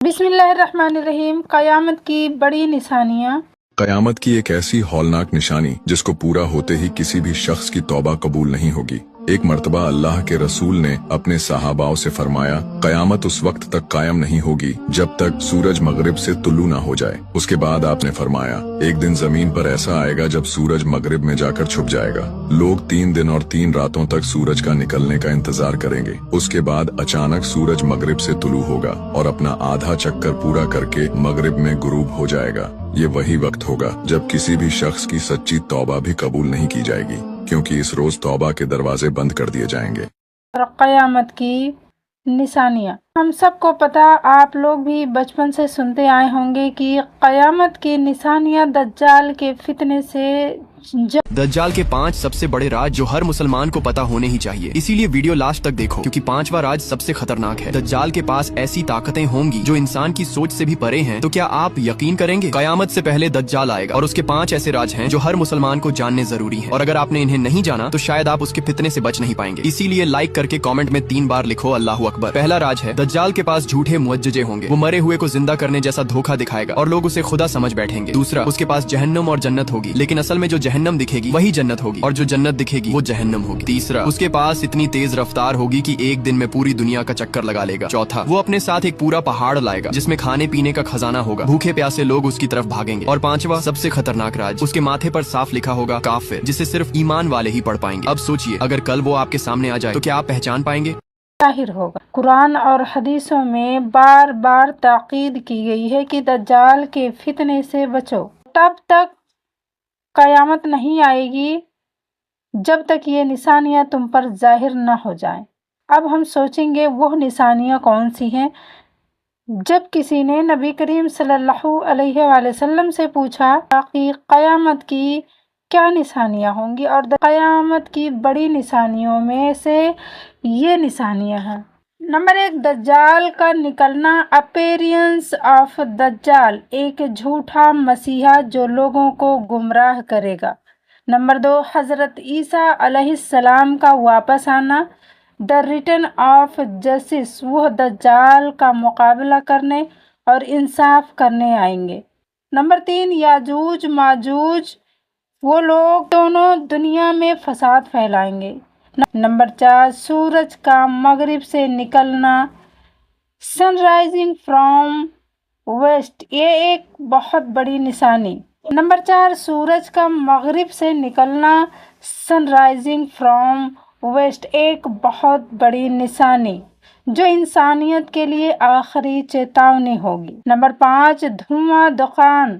بسم اللہ الرحمن الرحیم۔ قیامت کی بڑی نشانیاں۔ قیامت کی ایک ایسی ہولناک نشانی جس کو پورا ہوتے ہی کسی بھی شخص کی توبہ قبول نہیں ہوگی۔ ایک مرتبہ اللہ کے رسول نے اپنے صحاباؤں سے فرمایا، قیامت اس وقت تک قائم نہیں ہوگی جب تک سورج مغرب سے طلوع نہ ہو جائے۔ اس کے بعد آپ نے فرمایا، ایک دن زمین پر ایسا آئے گا جب سورج مغرب میں جا کر چھپ جائے گا۔ لوگ 3 دن اور 3 راتوں تک سورج کا نکلنے کا انتظار کریں گے۔ اس کے بعد اچانک سورج مغرب سے طلوع ہوگا اور اپنا آدھا چکر پورا کر کے مغرب میں غروب ہو جائے گا۔ یہ وہی وقت ہوگا جب کسی بھی شخص کی سچی توبہ بھی قبول نہیں کی جائے گی، کیونکہ اس روز توبہ کے دروازے بند کر دیے جائیں گے۔ اور قیامت کی نشانیاں ہم سب کو پتا، آپ لوگ بھی بچپن سے سنتے آئے ہوں گے کہ قیامت کی نشانیاں دجال کے فتنے سے دجال کے 5 سب سے بڑے راز جو ہر مسلمان کو پتا ہونے ہی چاہیے، اسی لیے ویڈیو لاسٹ تک دیکھو، کیونکہ 5واں راز سب سے خطرناک ہے۔ دجال کے پاس ایسی طاقتیں ہوں گی جو انسان کی سوچ سے بھی پرے ہیں۔ تو کیا آپ یقین کریں گے؟ قیامت سے پہلے دجال آئے گا اور اس کے 5 ایسے راز ہیں جو ہر مسلمان کو جاننے ضروری ہیں، اور اگر آپ نے انہیں نہیں جانا تو شاید آپ اس کے فتنے سے بچ نہیں پائیں گے۔ اسی لیے لائک کر کے کامنٹ میں 3 بار لکھو اللہ اکبر۔ پہلا راز ہے، دجال کے پاس جھوٹے معجزے ہوں گے۔ وہ مرے ہوئے کو زندہ کرنے جیسا دھوکہ دکھائے گا اور لوگ اسے خدا سمجھ بیٹھیں گے۔ دوسرا، اس کے پاس جہنم اور جنت ہوگی، لیکن اصل میں جو جہنم دکھے گی وہی جنت ہوگی، اور جو جنت دکھے گی وہ جہنم ہوگی۔ تیسرا، اس کے پاس اتنی تیز رفتار ہوگی کہ ایک دن میں پوری دنیا کا چکر لگا لے گا۔ چوتھا، وہ اپنے ساتھ ایک پورا پہاڑ لائے گا جس میں کھانے پینے کا خزانہ ہوگا، بھوکے پیاسے لوگ اس کی طرف بھاگیں گے۔ اور 5واں سب سے خطرناک راز، اس کے ماتھے پر صاف لکھا ہوگا کافر، جسے صرف ایمان والے ہی پڑھ پائیں گے۔ اب سوچئے، اگر کل وہ آپ کے سامنے آ جائے تو کیا آپ پہچان پائیں گے؟ ظاہر ہوگا۔ قرآن اور حدیثوں میں بار بار تاکید کی گئی ہے کہ دجال کے فتنے سے بچو۔ تب تک قیامت نہیں آئے گی جب تک یہ نشانیاں تم پر ظاہر نہ ہو جائیں۔ اب ہم سوچیں گے وہ نشانیاں کون سی ہیں۔ جب کسی نے نبی کریم صلی اللہ علیہ وآلہ وسلم سے پوچھا کہ قیامت کی کیا نشانیاں ہوں گی، اور قیامت کی بڑی نشانیوں میں سے یہ نشانیاں ہیں۔ نمبر 1، دجال کا نکلنا، اپیرنس آف دجال، ایک جھوٹا مسیحا جو لوگوں کو گمراہ کرے گا۔ نمبر 2، حضرت عیسیٰ علیہ السلام کا واپس آنا، دا ریٹرن آف جسٹس، وہ دجال کا مقابلہ کرنے اور انصاف کرنے آئیں گے۔ نمبر 3، یاجوج ماجوج، وہ لوگ دونوں دنیا میں فساد پھیلائیں گے۔ نمبر 4، سورج کا مغرب سے نکلنا، سن رائزنگ فرام ویسٹ، یہ ایک بہت بڑی نشانی۔ نمبر 4، سورج کا مغرب سے نکلنا، سن رائزنگ فرام ویسٹ، ایک بہت بڑی نشانی جو انسانیت کے لیے آخری چیتاونی ہوگی۔ نمبر 5، دھواں دخان،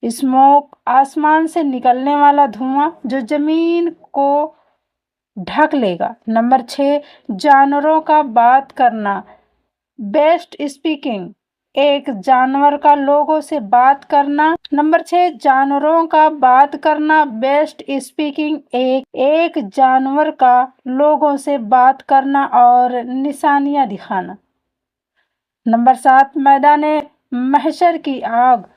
اسموک، آسمان سے نکلنے والا دھواں جو زمین کو ڈھک لے گا۔ نمبر 6، جانوروں کا بات کرنا، بیسٹ اسپیکنگ، ایک جانور کا لوگوں سے بات کرنا۔ نمبر 6، جانوروں کا بات کرنا، بیسٹ اسپیکنگ، ایک جانور کا لوگوں سے بات کرنا اور نشانیاں دکھانا۔ نمبر 7، میدان محشر کی آگ،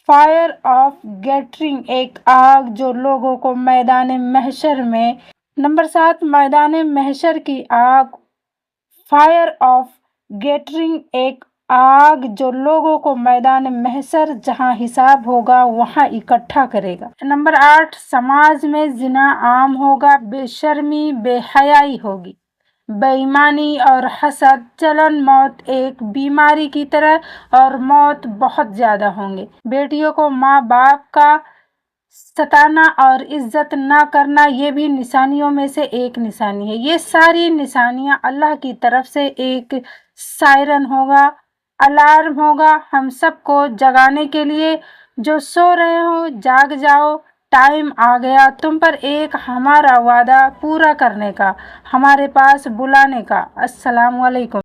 فائر آف گیٹرنگ، ایک آگ جو لوگوں کو میدان محشر میں۔ نمبر 7، میدان محشر کی آگ، فائر آف گیٹرنگ، ایک آگ جو لوگوں کو میدان محشر جہاں حساب ہوگا وہاں اکٹھا کرے گا۔ نمبر 8، سماج میں زنا عام ہوگا، بے شرمی، بے حیائی ہوگی، بے ایمانی اور حسد، جلن، موت ایک بیماری کی طرح، اور موت بہت زیادہ ہوں گے۔ بیٹیوں کو ماں باپ کا ستانا اور عزت نہ کرنا، یہ بھی نشانیوں میں سے ایک نشانی ہے۔ یہ ساری نشانیاں اللہ کی طرف سے ایک سائرن ہوگا، الارم ہوگا ہم سب کو جگانے کے لیے۔ جو سو رہے ہو جاگ جاؤ، ٹائم آ گیا تم پر ایک ہمارا وعدہ پورا کرنے کا، ہمارے پاس بلانے کا۔ السلام علیکم۔